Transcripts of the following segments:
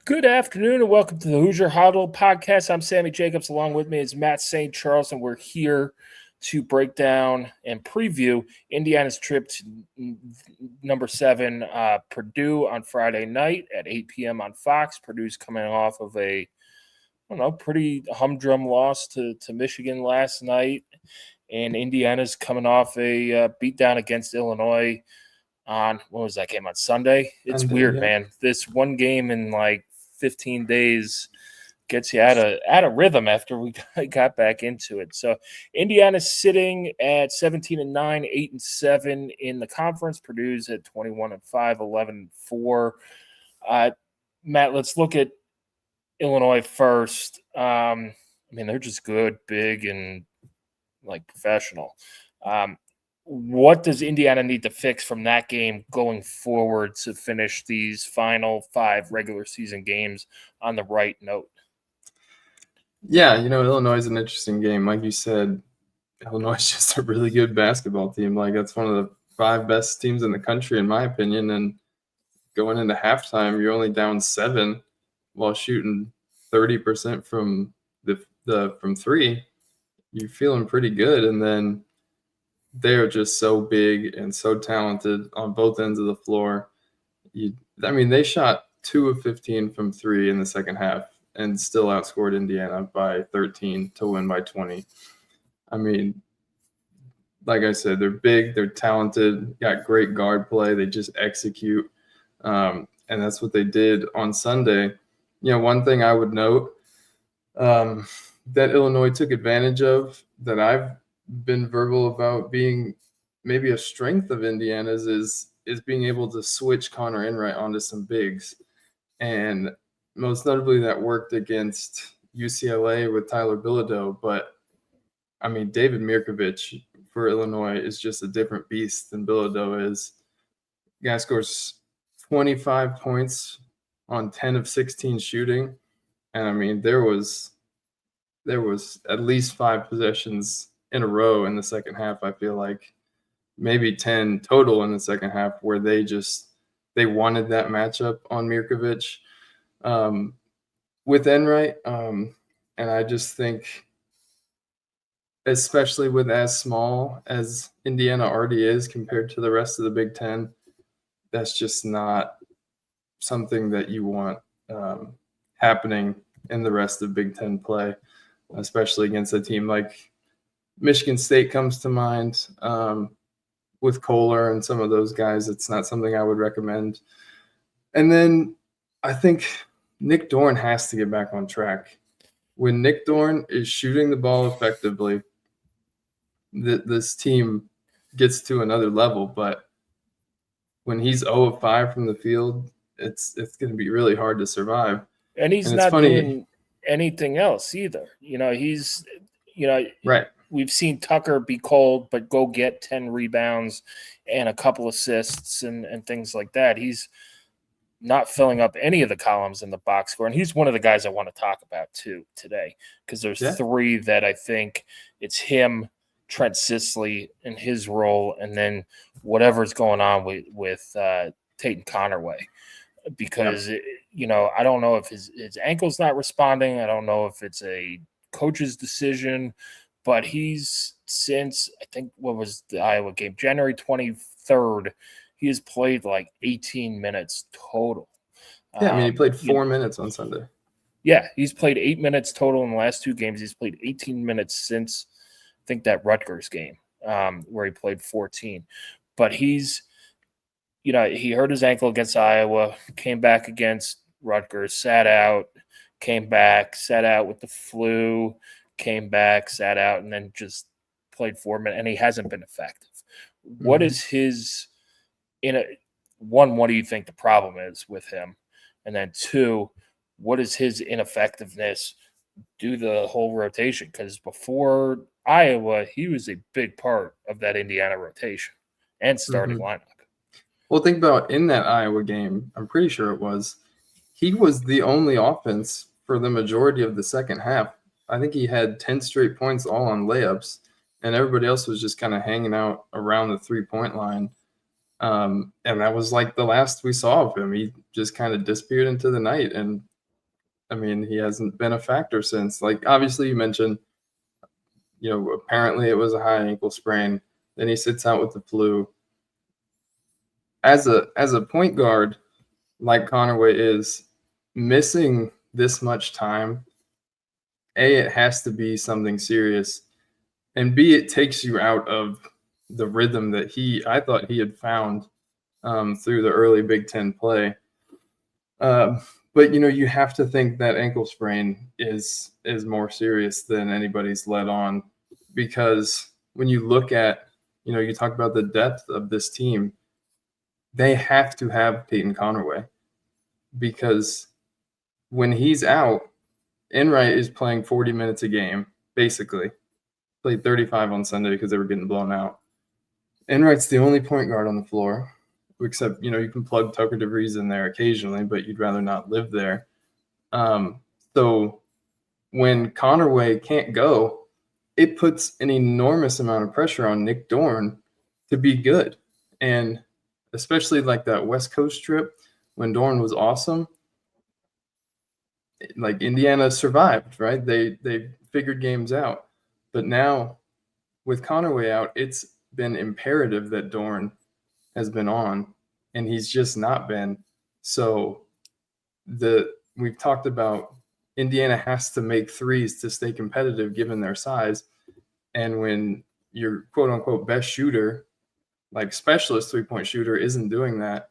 Good afternoon and welcome to the Hoosier Huddle podcast. I'm Sammy Jacobs. Along with me is Matt St. Charles, and we're here to break down and preview Indiana's trip to number 7, Purdue on Friday night at 8 p.m. on Fox. Purdue's coming off of a, pretty humdrum loss to Michigan last night, and Indiana's coming off a beatdown against Illinois on, what was that game, on Sunday? It's weird, man. This one game in like 15 days gets you out of rhythm after we got back into it. So Indiana's sitting at 17-9, 8-7 in the conference. Purdue's at 21-5, 11-4. Matt, let's look at Illinois first. They're just good, big, and like professional. What does Indiana need to fix from that game going forward to finish these final 5 regular season games on the right note? Yeah, Illinois is an interesting game. Like you said, Illinois is just a really good basketball team. Like, that's one of the 5 best teams in the country, in my opinion. And going into halftime, you're only down 7 while shooting 30% from from 3. You're feeling pretty good. And then they're just so big and so talented on both ends of the floor. They shot 2 of 15 from 3 in the second half and still outscored Indiana by 13 to win by 20. Like I said, they're big, they're talented, got great guard play. They just execute. And that's what they did on Sunday. One thing I would note that Illinois took advantage of, that I've been verbal about being maybe a strength of Indiana's, is being able to switch Connor Enright onto some bigs. And most notably, that worked against UCLA with Tyler Bilodeau. But, David Mirkovic for Illinois is just a different beast than Bilodeau is. The guy scores 25 points on 10 of 16 shooting. And, there was at least 5 possessions in a row in the second half, I feel like, maybe 10 total in the second half, where they wanted that matchup on Mirkovic with Enright. And I just think, especially with as small as Indiana already is compared to the rest of the Big Ten, that's just not something that you want happening in the rest of Big Ten play, especially against a team like Michigan State comes to mind. With Kohler and some of those guys, it's not something I would recommend. And then I think Nick Dorn has to get back on track. When Nick Dorn is shooting the ball effectively, this team gets to another level. But when he's 0 of 5 from the field, it's going to be really hard to survive. And he's not doing anything else either. Right. We've seen Tucker be cold, but go get 10 rebounds and a couple assists and things like that. He's not filling up any of the columns in the box score. And he's one of the guys I want to talk about too today, because there's 3 that I think it's him, Trent Sisley in his role, and then whatever's going on with Tayton Conerway. Because, I don't know if his ankle's not responding. I don't know if it's a coach's decision. But he's, since, I think, what was the Iowa game, January 23rd, he has played like 18 minutes total. Yeah, he played 4 minutes on Sunday. Yeah, he's played 8 minutes total in the last 2 games. He's played 18 minutes since, I think, that Rutgers game where he played 14. But he's, he hurt his ankle against Iowa, came back against Rutgers, sat out, came back, sat out with the flu, came back, sat out, and then just played 4 minutes, and he hasn't been effective. What is his one, what do you think the problem is with him? And then 2, what is his ineffectiveness due to the whole rotation? Because before Iowa, he was a big part of that Indiana rotation and starting lineup. Well, think about in that Iowa game, I'm pretty sure it was, he was the only offense for the majority of the second half. I think he had 10 straight points all on layups, and everybody else was just kind of hanging out around the 3-point line. And that was like the last we saw of him. He just kind of disappeared into the night. And I mean, he hasn't been a factor since. Like, obviously, you mentioned, apparently it was a high ankle sprain. Then he sits out with the flu. As a point guard, like Conerway is, missing this much time, A, it has to be something serious, and B, it takes you out of the rhythm that I thought he had found through the early Big Ten play. But you have to think that ankle sprain is more serious than anybody's let on, because when you look at, you talk about the depth of this team, they have to have Tayton Conerway, because when he's out, Enright is playing 40 minutes a game, basically. Played 35 on Sunday because they were getting blown out. Enright's the only point guard on the floor, except, you can plug Tucker DeVries in there occasionally, but you'd rather not live there. So when Conerway can't go, it puts an enormous amount of pressure on Nick Dorn to be good. And especially like that West Coast trip when Dorn was awesome, like Indiana survived, right? They figured games out. But now with Conerway out, it's been imperative that Dorn has been on, and he's just not been. So we've talked about Indiana has to make threes to stay competitive given their size. And when your quote unquote best shooter, like specialist 3-point shooter, isn't doing that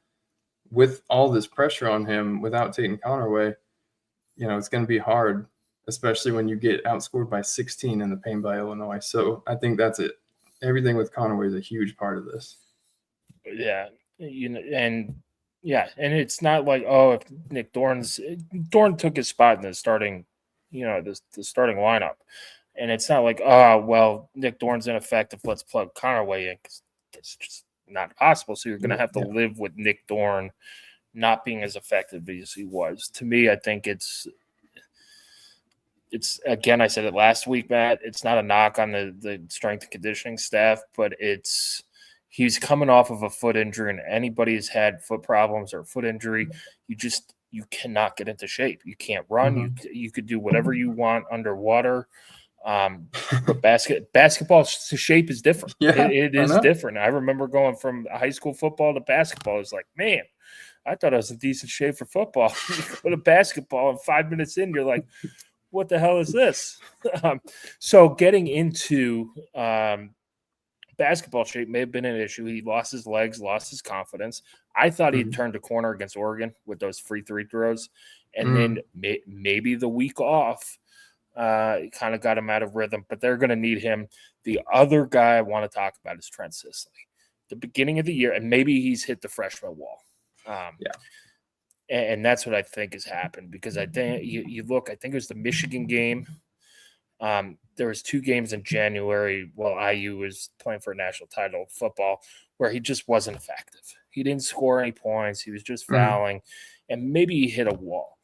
with all this pressure on him without Tayton Conerway, it's going to be hard, especially when you get outscored by 16 in the paint by Illinois. So I think that's it. Everything with Conerway is a huge part of this. Yeah. And it's not like, if Nick Dorn took his spot in the starting, the starting lineup. And it's not like, Nick Dorn's ineffective, let's plug Conerway in, because it's just not possible. So you're going to have to live with Nick Dorn not being as effective as he was. To me, I think it's again, I said it last week, Matt, it's not a knock on the strength and conditioning staff, but he's coming off of a foot injury, and anybody who's had foot problems or foot injury, you cannot get into shape. You can't run. Mm-hmm. You could do whatever you want underwater. But basketball shape is different. Yeah, it is different. I remember going from high school football to basketball. It's like, man, I thought I was in decent shape for football. You go to basketball, and 5 minutes in, you're like, what the hell is this? So getting into basketball shape may have been an issue. He lost his legs, lost his confidence. I thought he'd turned a corner against Oregon with those free three throws. And then maybe the week off kind of got him out of rhythm, but they're going to need him. The other guy I want to talk about is Trent Sisley. The beginning of the year, and maybe he's hit the freshman wall. And that's what I think has happened, because I think you look, I think it was the Michigan game. There was 2 games in January while IU was playing for a national title football where he just wasn't effective. He didn't score any points. He was just fouling, and maybe he hit a wall.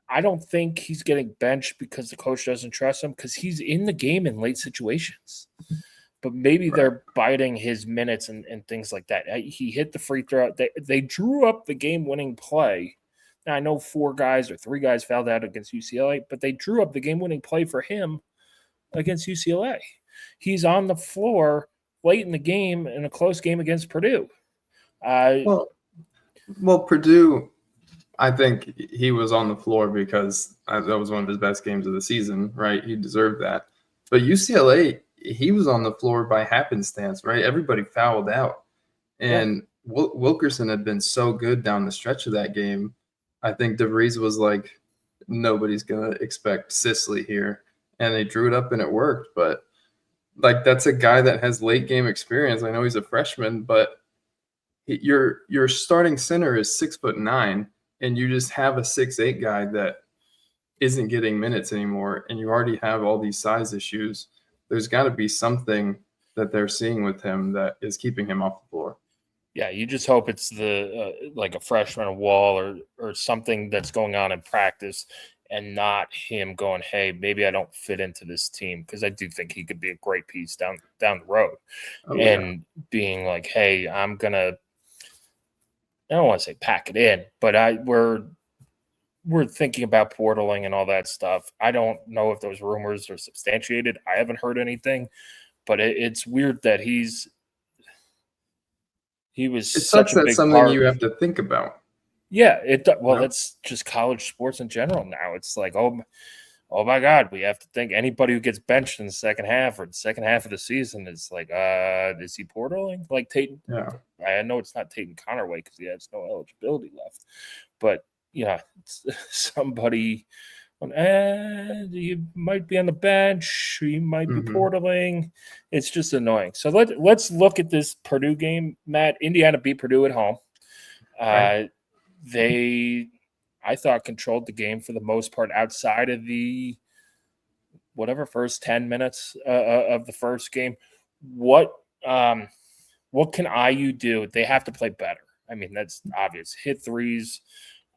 I don't think he's getting benched because the coach doesn't trust him, because he's in the game in late situations. But maybe they're biding his minutes and things like that. He hit the free throw. They drew up the game-winning play. Now, I know 4 guys or 3 guys fouled out against UCLA, but they drew up the game-winning play for him against UCLA. He's on the floor late in the game in a close game against Purdue. Well, Purdue, I think he was on the floor because that was one of his best games of the season, right? He deserved that. But UCLA, he was on the floor by happenstance, right? Everybody fouled out. And Wilkerson had been so good down the stretch of that game. I think DeVries was like, nobody's going to expect Sisley here. And they drew it up and it worked. But like, that's a guy that has late game experience. I know he's a freshman, but your starting center is 6'9", and you just have a 6'8" guy that isn't getting minutes anymore, and you already have all these size issues. There's got to be something that they're seeing with him that is keeping him off the floor. Yeah, you just hope it's the like a freshman wall or something that's going on in practice, and not him going, hey, maybe I don't fit into this team, because I do think he could be a great piece down the road. Being like, hey, I'm gonna, I don't want to say pack it in, but we're we're thinking about portaling and all that stuff. I don't know if those rumors are substantiated. I haven't heard anything, but it's weird that he was It such sucks a that's big something part. you have to think about. Yeah, well, You know? that's just college sports in general now. It's like, oh my God, we have to think anybody who gets benched in the second half or the second half of the season is like, is he portaling? Like Tayton. Yeah. I know it's not Tayton Conerway because he has no eligibility left, but yeah, it's somebody. You might be on the bench. You might be Mm-hmm. portaling. It's just annoying. So let's look at this Purdue game, Matt. Indiana beat Purdue at home. Right. They, I thought, controlled the game for the most part outside of the first 10 minutes of the first game. What can IU do? They have to play better. I mean, that's obvious. Hit threes,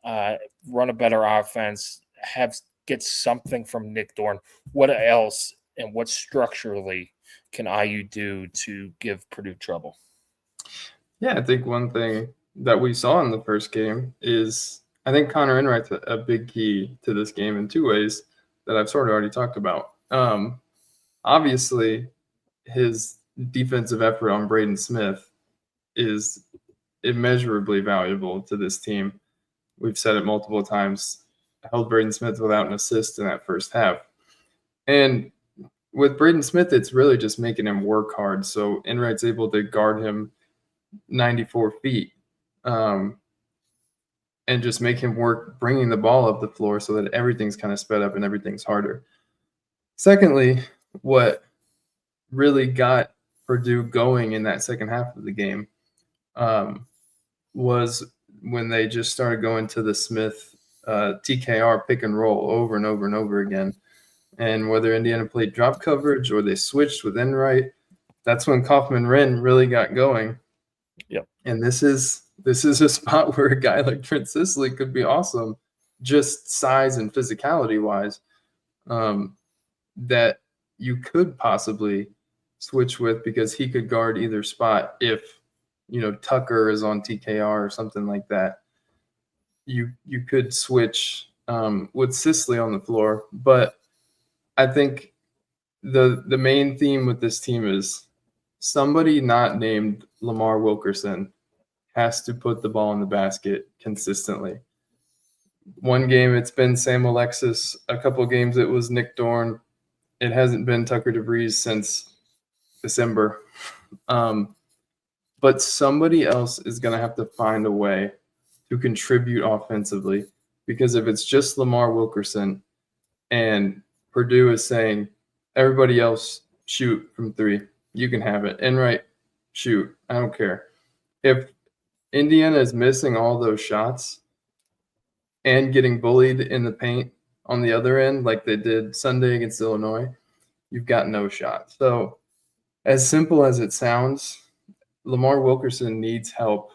run a better offense, get something from Nick Dorn. What else and what structurally can IU do to give Purdue trouble? Yeah, I think one thing that we saw in the first game is I think Connor Enright's a big key to this game in two ways that I've sort of already talked about. Obviously, his defensive effort on Braden Smith is immeasurably valuable to this team. We've said it multiple times. Held Braden Smith without an assist in that first half. And with Braden Smith, it's really just making him work hard. So Enright's able to guard him 94 feet and just make him work bringing the ball up the floor so that everything's kind of sped up and everything's harder. Secondly, what really got Purdue going in that second half of the game was when they just started going to the Smith TKR pick and roll over and over and over again. And whether Indiana played drop coverage or they switched with Enright, that's when Kaufman-Wren really got going. Yep. And this is a spot where a guy like Trent Sisley could be awesome, just size and physicality wise, that you could possibly switch with because he could guard either spot if Tucker is on TKR or something like that. You could switch with Sisley on the floor, but I think the main theme with this team is somebody not named Lamar Wilkerson has to put the ball in the basket consistently. One game it's been Sam Alexis. A couple of games it was Nick Dorn. It hasn't been Tucker DeVries since December. But somebody else is going to have to find a way to contribute offensively, because if it's just Lamar Wilkerson and Purdue is saying, everybody else shoot from three, you can have it. Enright, shoot. I don't care. If Indiana is missing all those shots and getting bullied in the paint on the other end, like they did Sunday against Illinois, you've got no shot. So as simple as it sounds, Lamar Wilkerson needs help.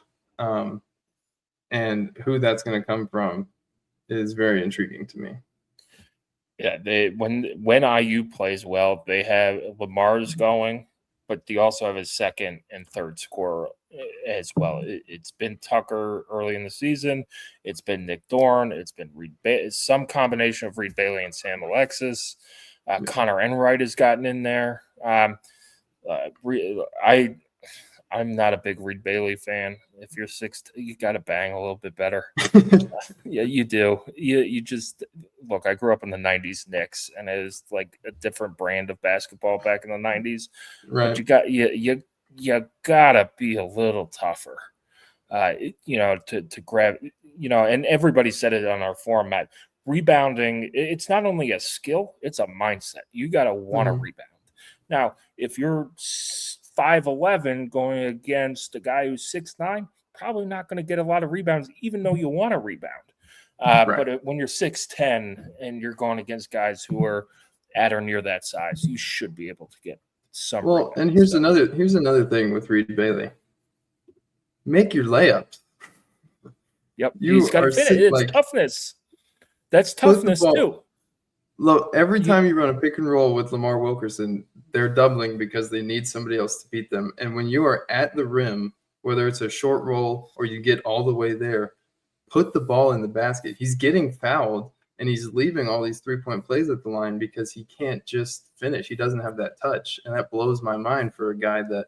And who that's going to come from is very intriguing to me. Yeah, when IU plays well, they have Lamar's going, but they also have his second and third scorer as well. It's been Tucker early in the season. It's been Nick Dorn. It's been some combination of Reed Bailey and Sam Alexis. Connor Enright has gotten in there. I'm not a big Reed Bailey fan. If you're 6', you got to bang a little bit better. Yeah, you do. You just look. I grew up in the '90s Knicks, and it was like a different brand of basketball back in the '90s. Right. But you gotta be a little tougher, to grab. And everybody said it on our forum, Matt. Rebounding, it's not only a skill, it's a mindset. You got to want to rebound. Now, if you're 5'11" going against a guy who's 6'9", probably not going to get a lot of rebounds, even though you want to rebound. Right. But when you're 6'10" and you're going against guys who are at or near that size, you should be able to get some. Well, and here's another thing with Reed Bailey. Make your layups. Yep, he's got to finish. It's toughness. That's toughness too. Look, every time you run a pick and roll with Lamar Wilkerson, they're doubling because they need somebody else to beat them. And when you are at the rim, whether it's a short roll or you get all the way there, put the ball in the basket. He's getting fouled and he's leaving all these 3-point plays at the line because he can't just finish. He doesn't have that touch. And that blows my mind for a guy that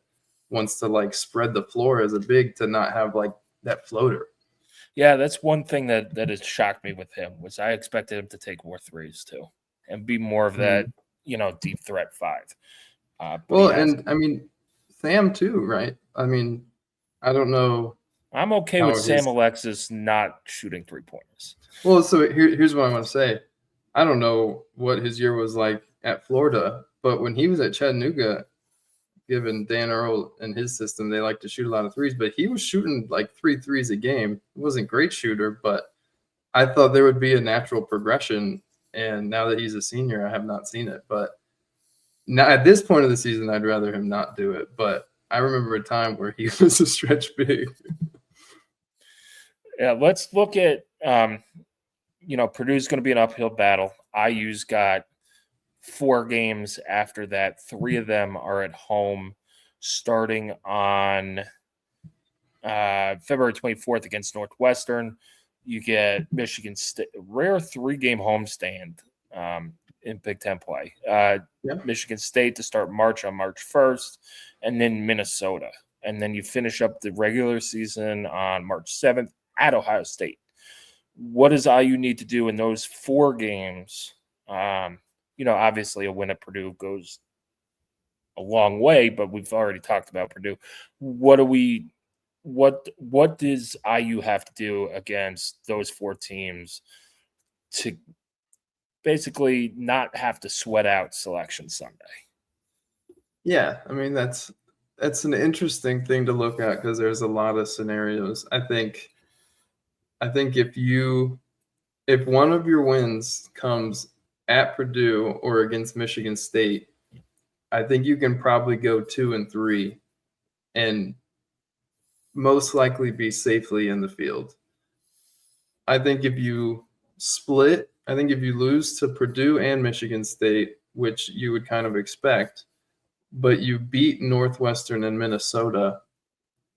wants to like spread the floor as a big to not have like that floater. Yeah, that's one thing that has shocked me with him was I expected him to take more threes too and be more of that, deep threat five. Well, and I mean, Sam too, right? I mean, I don't know. I'm okay with Sam Alexis not shooting 3-pointers. Well, so here's what I want to say. I don't know what his year was like at Florida, but when he was at Chattanooga, given Dan Earl and his system, they like to shoot a lot of threes, but he was shooting like 3 threes a game. He wasn't a great shooter, but I thought there would be a natural progression. And now that he's a senior, I have not seen it. But now at this point of the season, I'd rather him not do it. But I remember a time where he was a stretch big. Yeah, let's look at, Purdue's going to be an uphill battle. IU's got 4 games after that. 3 of them are at home starting on February 24th against Northwestern. You get Michigan State, rare 3-game homestand in Big Ten play. Michigan State to start March on March 1st, and then Minnesota. And then you finish up the regular season on March 7th at Ohio State. What does IU need to do in those 4 games? Obviously a win at Purdue goes a long way, but we've already talked about Purdue. What does IU have to do against those 4 teams to basically not have to sweat out Selection Sunday? Yeah, I mean that's an interesting thing to look at because there's a lot of scenarios. I think if one of your wins comes at Purdue or against Michigan State, I think you can probably go 2-3 and most likely be safely in the field. I think if you split, I think if you lose to Purdue and Michigan State, which you would kind of expect, but you beat Northwestern and Minnesota,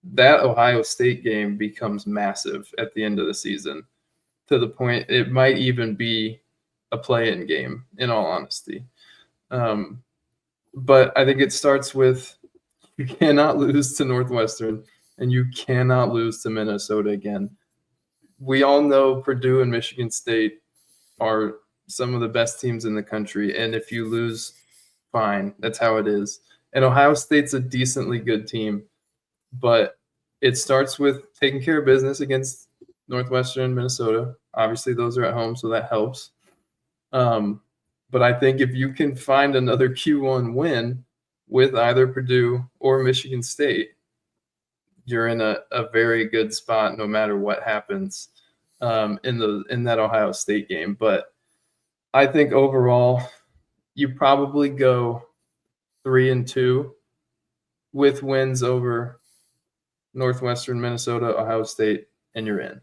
that Ohio State game becomes massive at the end of the season, to the point it might even be a play-in game, in all honesty. But I think it starts with you cannot lose to Northwestern and you cannot lose to Minnesota again. We all know Purdue and Michigan State are some of the best teams in the country, and if you lose, fine. That's how it is. And Ohio State's a decently good team, but it starts with taking care of business against Northwestern and Minnesota. Obviously, those are at home, so that helps. But I think if you can find another Q1 win with either Purdue or Michigan State, you're in a very good spot no matter what happens in that Ohio State game. But I think overall, you probably go 3-2 with wins over Northwestern, Minnesota, Ohio State, and you're in.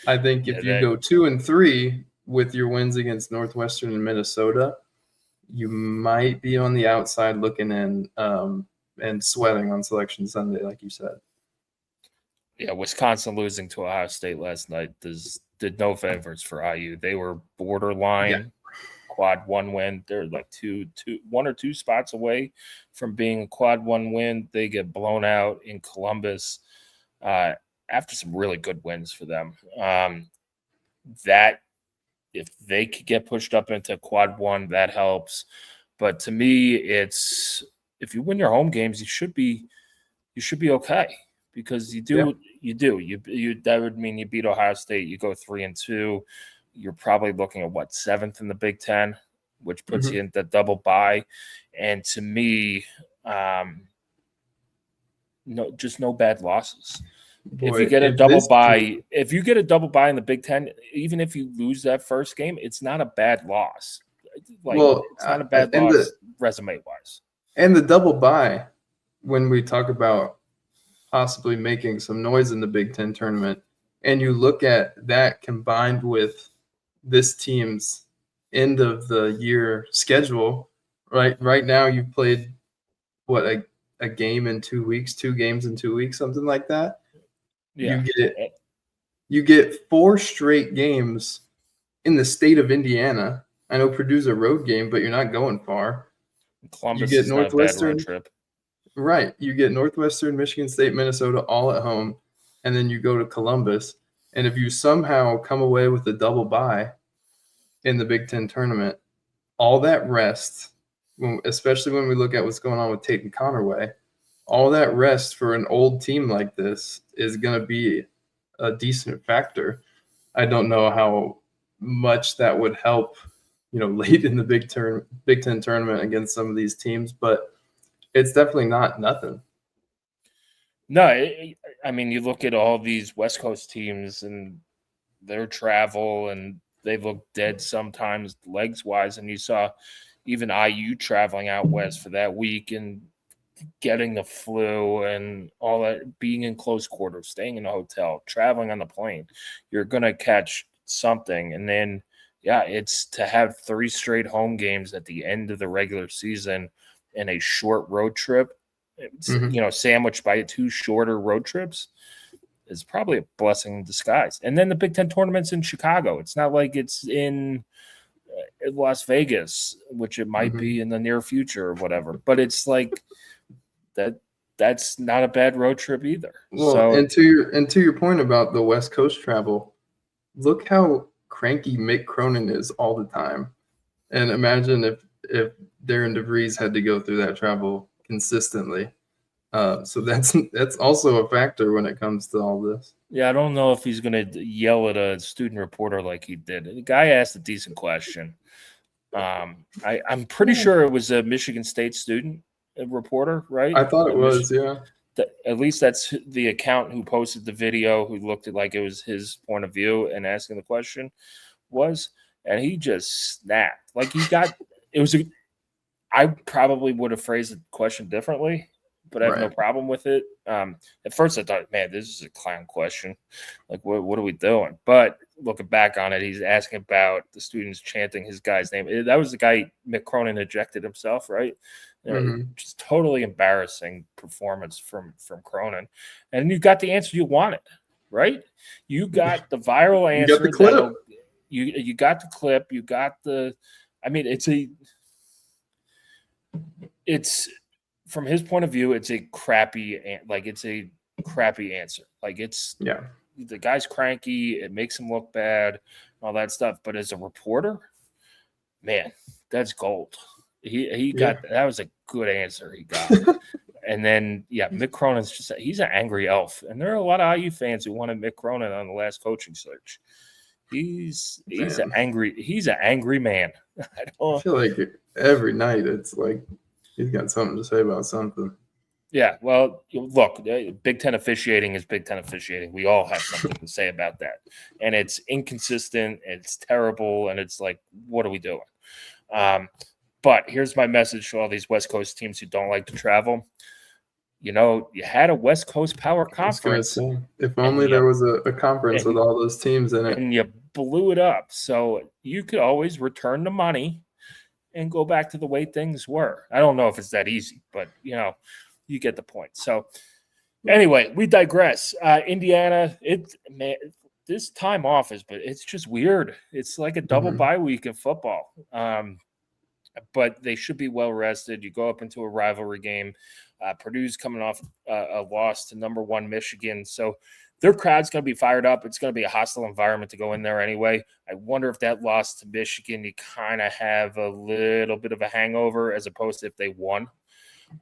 I think if you go 2-3 with your wins against Northwestern and Minnesota, you might be on the outside looking in and sweating on Selection Sunday, like you said. Yeah, Wisconsin losing to Ohio State last night did no favors for IU. They were borderline quad 1 win. They're like 1 or 2 spots away from being a quad 1 win. They get blown out in Columbus after some really good wins for them. That if they could get pushed up into quad 1, that helps. But to me, it's if you win your home games, you should be okay. Because you do. That would mean you beat Ohio State. You go 3-2. You're probably looking at 7th in the Big Ten, which puts you in the double bye. And to me, no bad losses. Boy, if you get a double bye in the Big Ten, even if you lose that first game, it's not a bad loss. It's not a bad loss resume wise. And the double bye, when we talk about possibly making some noise in the Big Ten tournament, and you look at that combined with this team's end of the year schedule, right now you've played a game in 2 weeks, 2 games in 2 weeks, something like that. Yeah. You get You get 4 straight games in the state of Indiana. I know Purdue's a road game, but you're not going far. You Columbus get is not a bad road Northwestern, trip. right? You get Northwestern, Michigan State, Minnesota all at home, and then you go to Columbus. And if you somehow come away with a double bye in the Big Ten tournament, all that rest, especially when we look at what's going on with Tayton Conerway, all that rest for an old team like this is going to be a decent factor. I don't know how much that would help, late in the Big Ten tournament against some of these teams, but it's definitely not nothing. No, I mean, you look at all these West Coast teams and their travel, and they look dead sometimes legs-wise, and you saw even IU traveling out west for that week and getting the flu and all that, being in close quarters, staying in a hotel, traveling on the plane. You're going to catch something. And then, it's to have 3 straight home games at the end of the regular season and a short road trip, sandwiched by 2 shorter road trips is probably a blessing in disguise. And then the Big Ten tournament's in Chicago. It's not like it's in Las Vegas, which it might be in the near future or whatever. But it's like that's not a bad road trip either. Well, and to your point about the West Coast travel, look how cranky Mick Cronin is all the time. And imagine if Darren DeVries had to go through that travel consistently. So that's also a factor when it comes to all this. Yeah, I don't know if he's going to yell at a student reporter like he did. The guy asked a decent question. I'm pretty sure it was a Michigan State student reporter, right? I thought it was, yeah. At least that's the account who posted the video, who looked at like it was his point of view and asking the question and he just snapped. Like I probably would have phrased the question differently, but I have no problem with it. At first I thought, man, this is a clown question. Like, what are we doing? But looking back on it, he's asking about the students chanting his guy's name. That was the guy Mick Cronin ejected himself, right? Just totally embarrassing performance from Cronin. And you got the answer you wanted, right? You got the viral answer. You got the clip. You got the clip. You got the – I mean, it's from his point of view, it's a crappy answer. Like the guy's cranky. It makes him look bad, all that stuff. But as a reporter, man, that's gold. He got that was a good answer he got. And then Mick Cronin's he's an angry elf, and there are a lot of IU fans who wanted Mick Cronin on the last coaching search. He's an angry man. I feel like every night it's like he's got something to say about something. Yeah, well, look, Big Ten officiating is Big Ten officiating. We all have something to say about that. And it's inconsistent, it's terrible, and it's like, what are we doing? But here's my message to all these West Coast teams who don't like to travel. You had a West Coast Power Conference. If only there was a conference with all those teams in it. And you blew it up. So you could always return the money and go back to the way things were. I don't know if it's that easy, but, you get the point. So anyway, we digress. Indiana, this time off it's just weird. It's like a double bye week in football. But they should be well rested. You go up into a rivalry game. Purdue's coming off a loss to number 1 Michigan. So their crowd's going to be fired up. It's going to be a hostile environment to go in there anyway. I wonder if that loss to Michigan, you kind of have a little bit of a hangover as opposed to if they won.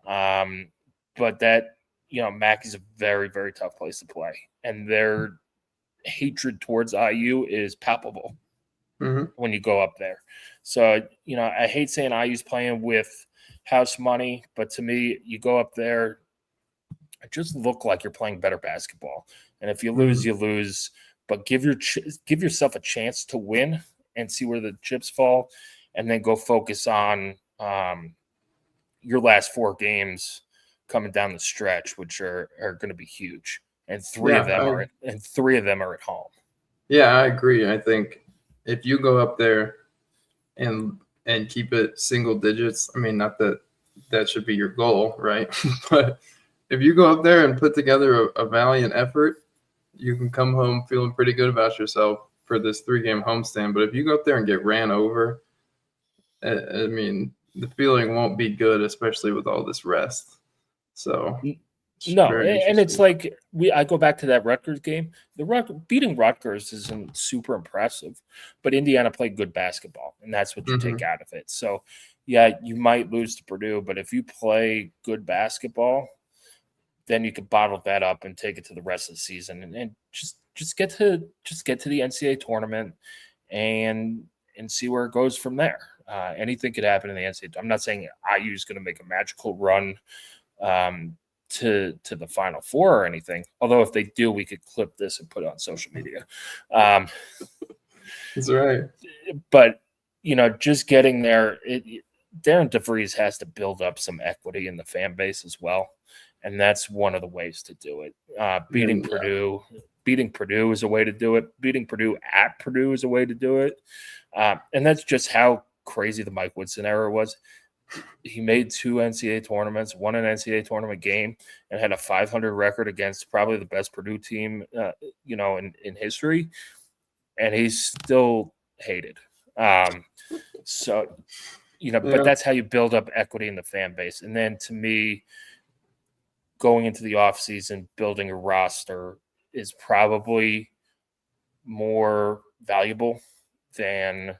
But that, Mackey's a very, very tough place to play. And their hatred towards IU is palpable when you go up there. So, I hate saying IU's playing with house money, but to me, you go up there, it just look like you're playing better basketball. And if you lose, you lose. But give yourself a chance to win and see where the chips fall, and then go focus on your last 4 games coming down the stretch, which are going to be huge. And 3 of them are at home. Yeah, I agree. I think if you go up there and keep it single digits, I mean, not that should be your goal, right? But if you go up there and put together a valiant effort, you can come home feeling pretty good about yourself for this 3-game homestand. But if you go up there and get ran over, I mean, the feeling won't be good, especially with all this rest. So no, very and it's interesting. like I go back to that Rutgers game. Beating Rutgers isn't super impressive, but Indiana played good basketball, and that's what you take out of it. So, yeah, you might lose to Purdue, but if you play good basketball, then you could bottle that up and take it to the rest of the season, and just get to the NCAA tournament and see where it goes from there. Anything could happen in the NCAA. I'm not saying IU is going to make a magical run to the Final Four or anything. Although if they do, we could clip this and put it on social media. That's right. But just getting there, Darren DeVries has to build up some equity in the fan base as well, and that's one of the ways to do it. Beating Purdue is a way to do it. Beating Purdue at Purdue is a way to do it, and that's just how crazy the Mike Woodson era was. He made 2 NCAA tournaments, won an NCAA tournament game, and had a 500 record against probably the best Purdue team, in history, and he's still hated. But that's how you build up equity in the fan base. And then to me, going into the offseason, building a roster is probably more valuable than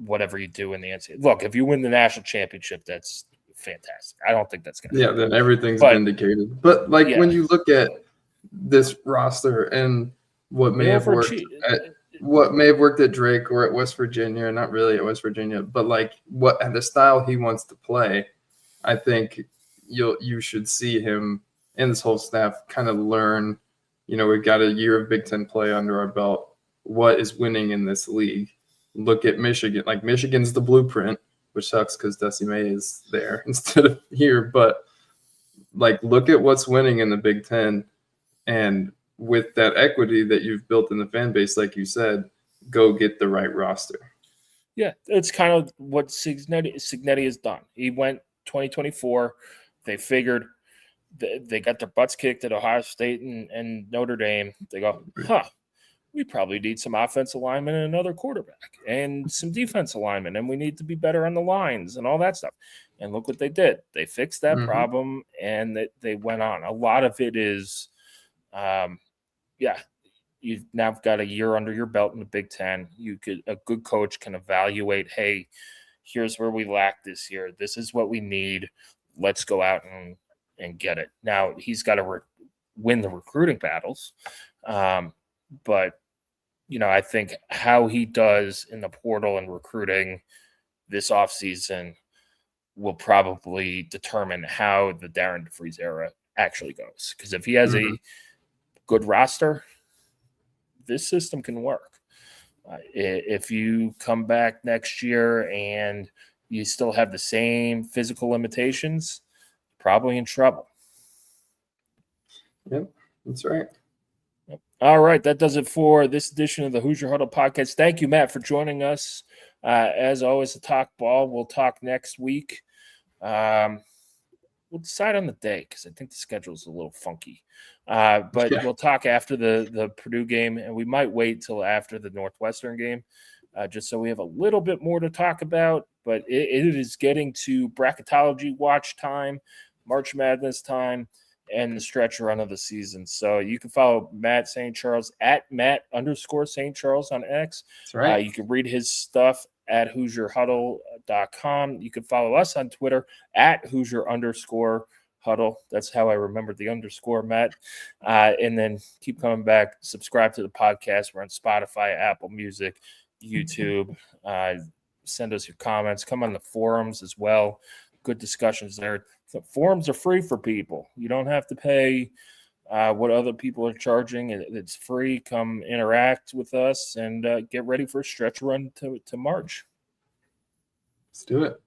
whatever you do in the NCAA. Look, if you win the national championship, that's fantastic. I don't think that's going to happen. Then everything's vindicated. But when you look at this roster and what may have worked at Drake or at West Virginia, not really at West Virginia, but what the style he wants to play, I think you should see him and this whole staff kind of learn. We've got a year of Big Ten play under our belt. What is winning in this league? Look at Michigan. Michigan's the blueprint, which sucks because Dusty May is there instead of here. But look at what's winning in the Big Ten, and with that equity that you've built in the fan base, like you said, go get the right roster. Yeah, it's kind of what Cignetti has done. He went 2024. They figured they got their butts kicked at Ohio State and Notre Dame. They go, we probably need some offensive linemen and another quarterback and some defense alignment, and we need to be better on the lines and all that stuff. And look what they did. They fixed that problem, and they went on. A lot of it is, you've now got a year under your belt in the Big Ten. A good coach can evaluate, hey, here's where we lack this year. This is what we need. Let's go out and get it. Now, he's got to win the recruiting battles. But I think how he does in the portal and recruiting this offseason will probably determine how the Darren DeVries era actually goes. Because if he has a good roster, this system can work. If you come back next year and you still have the same physical limitations, probably in trouble. Yep, that's right. All right, that does it for this edition of the Hoosier Huddle podcast. Thank you, Matt, for joining us. As always, to talk ball. We'll talk next week. We'll decide on the day because I think the schedule is a little funky. But we'll talk after the Purdue game, and we might wait till after the Northwestern game just so we have a little bit more to talk about. But it is getting to bracketology watch time, March Madness time, and the stretch run of the season. So you can follow Matt St. Charles at Matt_St. Charles on X. That's right. You can read his stuff at HoosierHuddle.com. You can follow us on Twitter at Hoosier_Huddle. That's how I remembered the underscore, Matt. And then keep coming back. Subscribe to the podcast. We're on Spotify, Apple Music, YouTube. Send us your comments. Come on the forums as well. Good discussions there. The forums are free for people. You don't have to pay what other people are charging. It's free. Come interact with us and get ready for a stretch run to March. Let's do it.